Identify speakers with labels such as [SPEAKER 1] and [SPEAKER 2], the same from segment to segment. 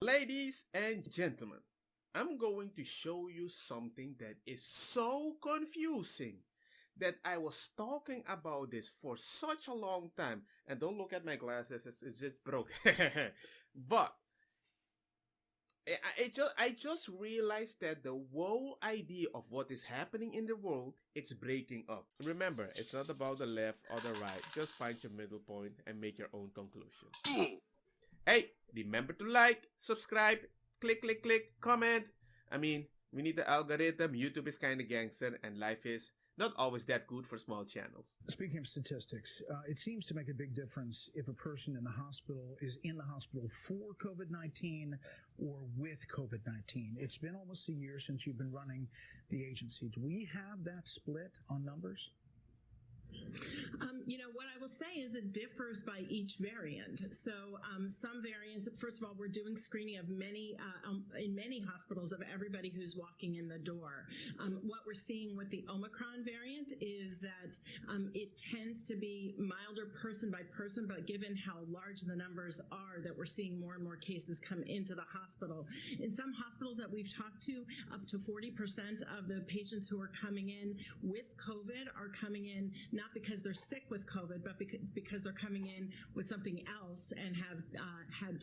[SPEAKER 1] Ladies and gentlemen, I'm going to show you something that is so confusing that I was talking about this for such a long time. And don't look at my glasses, it's just broke. But I just realized that the whole idea of what is happening in the world, it's breaking up. Remember, it's not about the left or the right. Just find your middle point and make your own conclusion. Hey, remember to like, subscribe, click, comment. I mean, we need the algorithm. YouTube is kind of gangster, and life is not always that good for small channels.
[SPEAKER 2] Speaking of statistics, it seems to make a big difference if a person in the hospital is in the hospital for COVID-19 or with COVID-19. It's been almost a year since you've been running the agency. Do we have that split on numbers?
[SPEAKER 3] What I will say is it differs by each variant. So some variants, first of all, we're doing screening of in many hospitals of everybody who's walking in the door. What we're seeing with the Omicron variant is that it tends to be milder person by person, but given how large the numbers are, that we're seeing more and more cases come into the hospital. In some hospitals that we've talked to, up to 40% of the patients who are coming in with COVID are coming in not because they're sick with COVID, but because they're coming in with something else and have had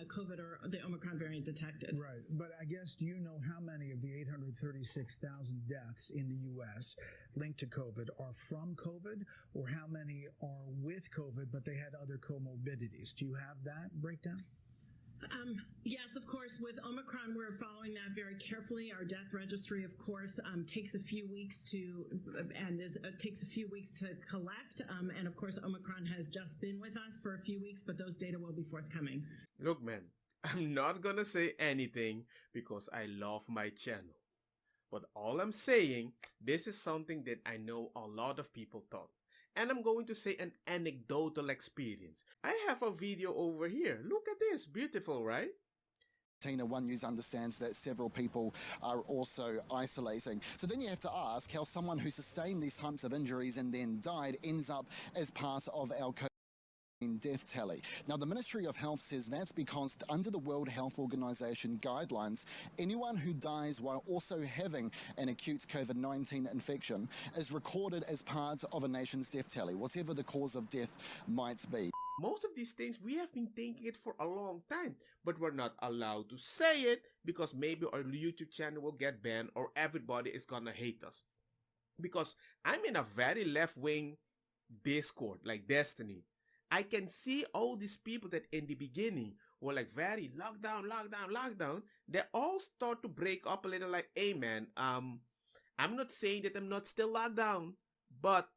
[SPEAKER 3] COVID or the Omicron variant detected.
[SPEAKER 2] Right. But I guess, do you know how many of the 836,000 deaths in the U.S. linked to COVID are from COVID, or how many are with COVID, but they had other comorbidities? Do you have that breakdown?
[SPEAKER 3] Yes, of course. With Omicron, we're following that very carefully. Our death registry, of course, takes a few weeks to collect. And of course, Omicron has just been with us for a few weeks, but those data will be forthcoming.
[SPEAKER 1] Look, man, I'm not gonna say anything because I love my channel. But all I'm saying, this is something that I know a lot of people thought. And I'm going to say an anecdotal experience. I have a video over here. Look at this. Beautiful, right?
[SPEAKER 4] Tina, One News understands that several people are also isolating. So then you have to ask how someone who sustained these types of injuries and then died ends up as part of our death tally. Now, the Ministry of Health says that's because under the World Health Organization guidelines, anyone who dies while also having an acute COVID-19 infection is recorded as part of a nation's death tally, whatever the cause of death might be.
[SPEAKER 1] Most of these things, we have been thinking it for a long time, but we're not allowed to say it because maybe our YouTube channel will get banned or everybody is gonna hate us. Because I'm in a very left-wing Discord, like Destiny. I can see all these people that in the beginning were like very lockdown. They all start to break up a little like, hey man, I'm not saying that I'm not still locked down, but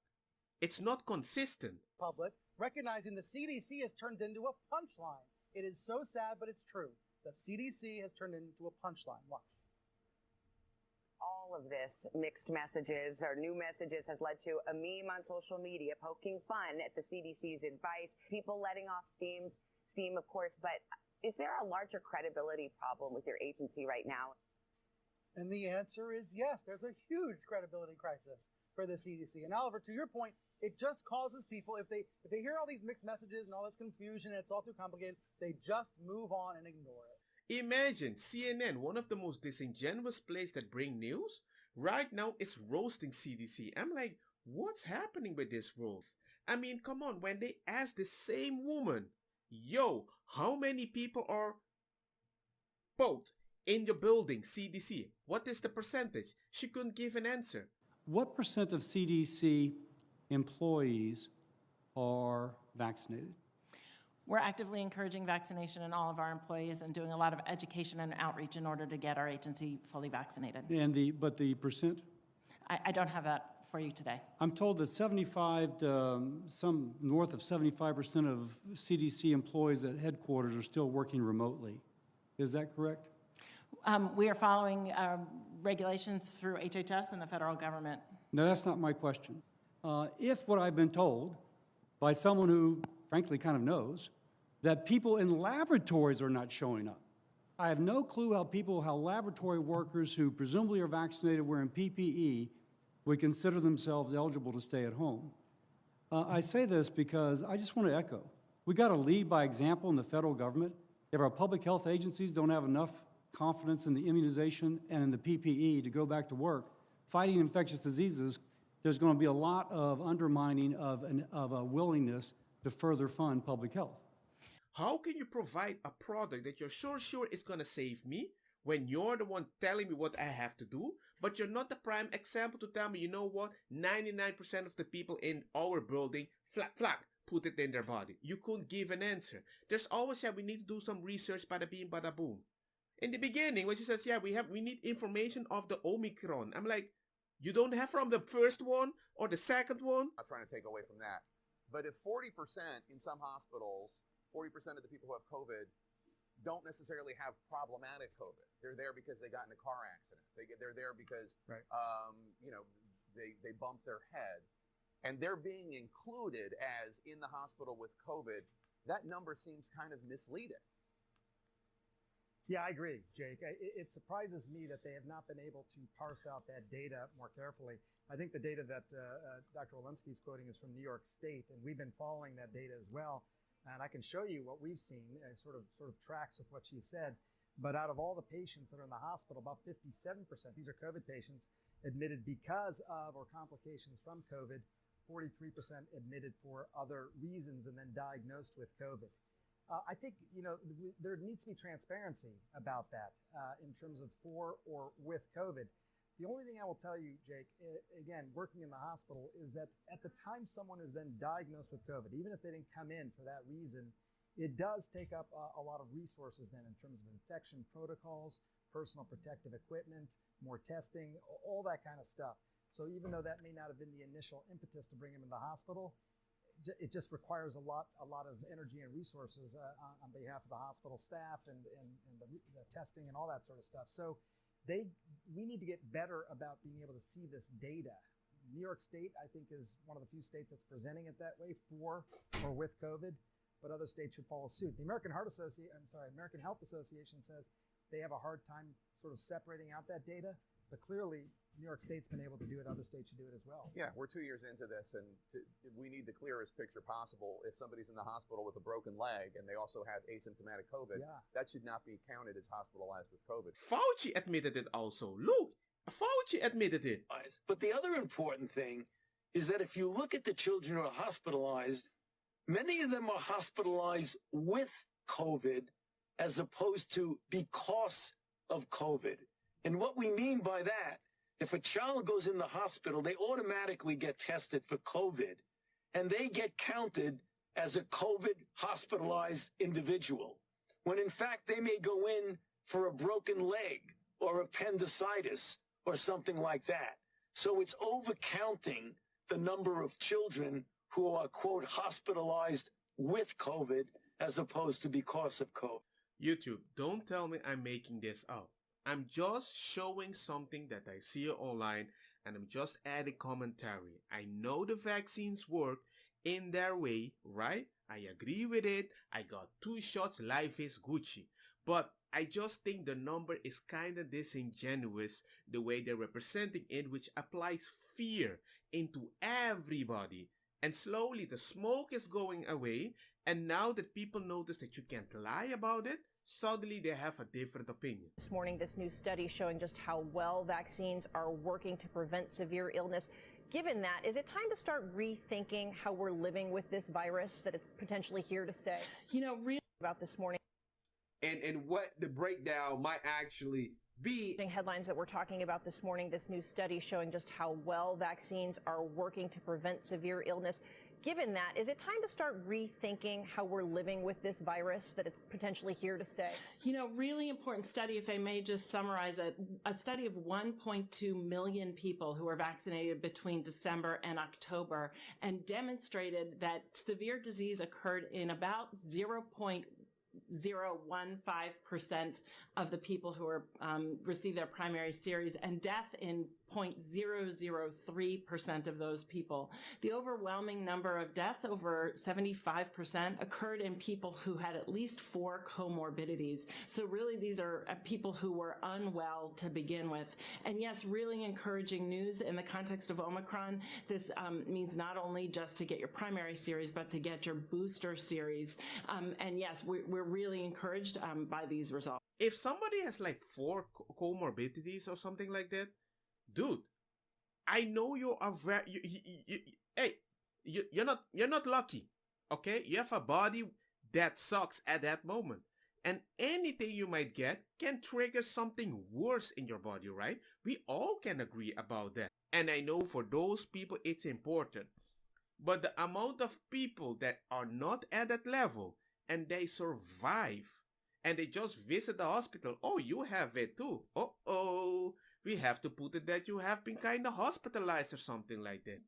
[SPEAKER 1] it's not consistent.
[SPEAKER 5] Public, recognizing the CDC has turned into a punchline. It is so sad, but it's true. The CDC has turned into a punchline. Watch.
[SPEAKER 6] All of this mixed messages or new messages has led to a meme on social media poking fun at the CDC's advice, people letting off steam, of course. But is there a larger credibility problem with your agency right now?
[SPEAKER 5] And the answer is yes. There's a huge credibility crisis for the CDC. And Oliver, to your point, it just causes people, if they hear all these mixed messages and all this confusion and it's all too complicated, they just move on and ignore it.
[SPEAKER 1] Imagine CNN, one of the most disingenuous places that bring news, right now is roasting CDC. I'm like, what's happening with this roast? I mean, come on, when they ask the same woman, yo, how many people are both in your building, CDC? What is the percentage? She couldn't give an answer.
[SPEAKER 7] What percent of CDC employees are vaccinated?
[SPEAKER 8] We're actively encouraging vaccination in all of our employees and doing a lot of education and outreach in order to get our agency fully vaccinated.
[SPEAKER 7] And but the percent?
[SPEAKER 8] I don't have that for you today.
[SPEAKER 7] I'm told that 75 to some north of 75% of CDC employees at headquarters are still working remotely. Is that correct?
[SPEAKER 8] We are following regulations through HHS and the federal government.
[SPEAKER 7] No, that's not my question. If what I've been told by someone who frankly kind of knows, that people in laboratories are not showing up. I have no clue how laboratory workers who presumably are vaccinated wearing PPE would consider themselves eligible to stay at home. I say this because I just want to echo, we got to lead by example in the federal government. If our public health agencies don't have enough confidence in the immunization and in the PPE to go back to work fighting infectious diseases, there's going to be a lot of undermining of a willingness to further fund public health.
[SPEAKER 1] How can you provide a product that you're sure is going to save me when you're the one telling me what I have to do, but you're not the prime example to tell me, you know what, 99% of the people in our building, flat, put it in their body. You couldn't give an answer. There's always, we need to do some research, bada bing, bada boom. In the beginning, when she says, we need information of the Omicron. I'm like, you don't have from the first one or the second one?
[SPEAKER 9] Not trying to take away from that. But if 40% in some hospitals, 40% of the people who have COVID don't necessarily have problematic COVID. They're there because they got in a car accident. They're there because,
[SPEAKER 2] right.
[SPEAKER 9] They bumped their head. And they're being included as in the hospital with COVID. That number seems kind of misleading.
[SPEAKER 10] Yeah, I agree, Jake. It surprises me that they have not been able to parse out that data more carefully. I think the data that Dr. Walensky is quoting is from New York State, and we've been following that data as well. And I can show you what we've seen, and sort of tracks with what she said. But out of all the patients that are in the hospital, about 57%, these are COVID patients, admitted because of or complications from COVID, 43% admitted for other reasons and then diagnosed with COVID. I think, there needs to be transparency about that in terms of for or with COVID. The only thing I will tell you, Jake, again, working in the hospital, is that at the time someone is then diagnosed with COVID, even if they didn't come in for that reason, it does take up a lot of resources then in terms of infection protocols, personal protective equipment, more testing, all that kind of stuff. So even though that may not have been the initial impetus to bring him in the hospital, it just requires a lot of energy and resources on behalf of the hospital staff and the testing and all that sort of stuff. So we need to get better about being able to see this data. New York State, I think, is one of the few states that's presenting it that way for or with COVID, but other states should follow suit. The American Health Association says they have a hard time sort of separating out that data, but clearly New York State's been able to do it. Other states should do it as well.
[SPEAKER 9] Yeah, we're 2 years into this, and we need the clearest picture possible. If somebody's in the hospital with a broken leg and they also have asymptomatic COVID, that should not be counted as hospitalized with COVID.
[SPEAKER 1] Fauci admitted it also. Look, Fauci admitted it.
[SPEAKER 11] But the other important thing is that if you look at the children who are hospitalized, many of them are hospitalized with COVID as opposed to because of COVID. And what we mean by that, if a child goes in the hospital, they automatically get tested for COVID, and they get counted as a COVID hospitalized individual, when in fact they may go in for a broken leg or appendicitis or something like that. So it's overcounting the number of children who are, quote, hospitalized with COVID as opposed to because of COVID.
[SPEAKER 1] YouTube, don't tell me I'm making this up. I'm just showing something that I see online, and I'm just adding commentary. I know the vaccines work in their way, right? I agree with it. I got 2 shots, life is Gucci. But I just think the number is kind of disingenuous the way they're representing it, which applies fear into everybody. And slowly the smoke is going away, and now that people notice that you can't lie about it, suddenly they have a different opinion.
[SPEAKER 12] This morning, this new study showing just how well vaccines are working to prevent severe illness. Given that, is it time to start rethinking how we're living with this virus, that it's potentially here to stay? Really about this morning.
[SPEAKER 13] And what the breakdown might actually be.
[SPEAKER 12] Headlines that we're talking about this morning, this new study showing just how well vaccines are working to prevent severe illness. Given that, is it time to start rethinking how we're living with this virus, that it's potentially here to stay?
[SPEAKER 8] Really important study, if I may just summarize it. A study of 1.2 million people who were vaccinated between December and October, and demonstrated that severe disease occurred in about 0.015% of the people who were received their primary series, and death in 0.003% of those people. The overwhelming number of deaths, over 75%, occurred in people who had at least 4 comorbidities. So really these are people who were unwell to begin with. And yes, really encouraging news in the context of Omicron. This means not only just to get your primary series, but to get your booster series. And yes, we're we're really encouraged by these results.
[SPEAKER 1] If somebody has like 4 comorbidities or something like that, dude, I know you are very. Hey, you're not lucky. Okay, you have a body that sucks at that moment, and anything you might get can trigger something worse in your body, right? We all can agree about that, and I know for those people it's important. But the amount of people that are not at that level and they survive and they just visit the hospital, oh, you have it too. Oh, we have to put it that you have been kind of hospitalized or something like that.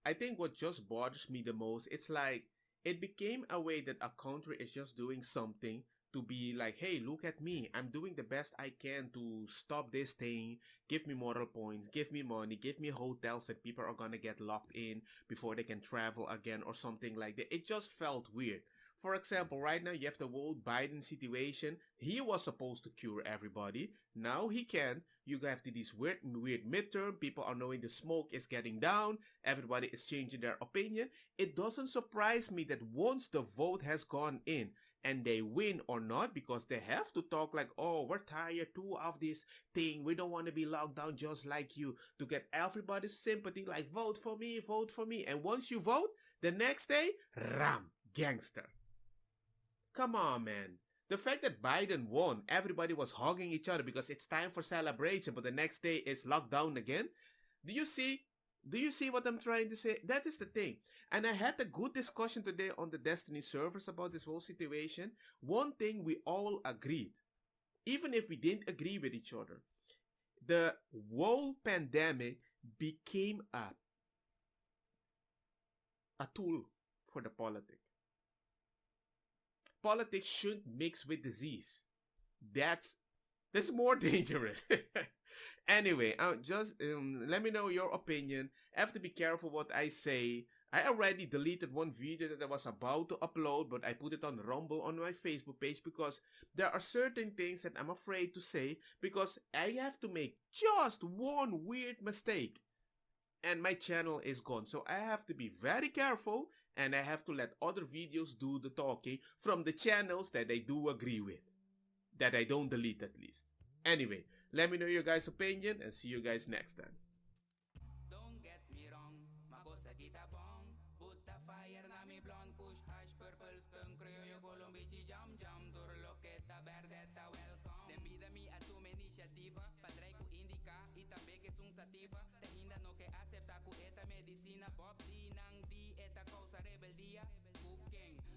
[SPEAKER 1] I think what just bothers me the most, it's like it became a way that a country is just doing something to be like, hey, look at me. I'm doing the best I can to stop this thing. Give me moral points, give me money, give me hotels that people are gonna get locked in before they can travel again or something like that. It just felt weird. For example, right now you have the whole Biden situation. He was supposed to cure everybody. Now he can. You have these weird midterm. People are knowing the smoke is getting down. Everybody is changing their opinion. It doesn't surprise me that once the vote has gone in and they win or not, because they have to talk like, oh, we're tired too of this thing. We don't want to be locked down just like you, to get everybody's sympathy, like vote for me, vote for me. And once you vote, the next day, ram, gangster. Come on, man. The fact that Biden won, everybody was hugging each other because it's time for celebration, but the next day it's locked down again. Do you see? Do you see what I'm trying to say? That is the thing. And I had a good discussion today on the Destiny servers about this whole situation. One thing we all agreed, even if we didn't agree with each other, the whole pandemic became a tool for the politics. Politics shouldn't mix with disease. That's more dangerous. Anyway, let me know your opinion. I have to be careful what I say. I already deleted one video that I was about to upload, but I put it on Rumble on my Facebook page because there are certain things that I'm afraid to say because I have to make just one weird mistake and my channel is gone. So I have to be very careful and I have to let other videos do the talking from the channels that I do agree with. That I don't delete at least. Anyway, let me know your guys' opinion and see you guys next time.
[SPEAKER 14] Don't get me wrong, makosa kita bong. Put the fire na mi blonde kush hash purple skunk criollo colombici jam jam turloqueta verdeta welcome. Den vida mi a tu iniciativa, padre ku indica itabe que sun sativa. Te hinda no que acepta ku eta medicina bob di nang di eta causa rebeldía. Cooking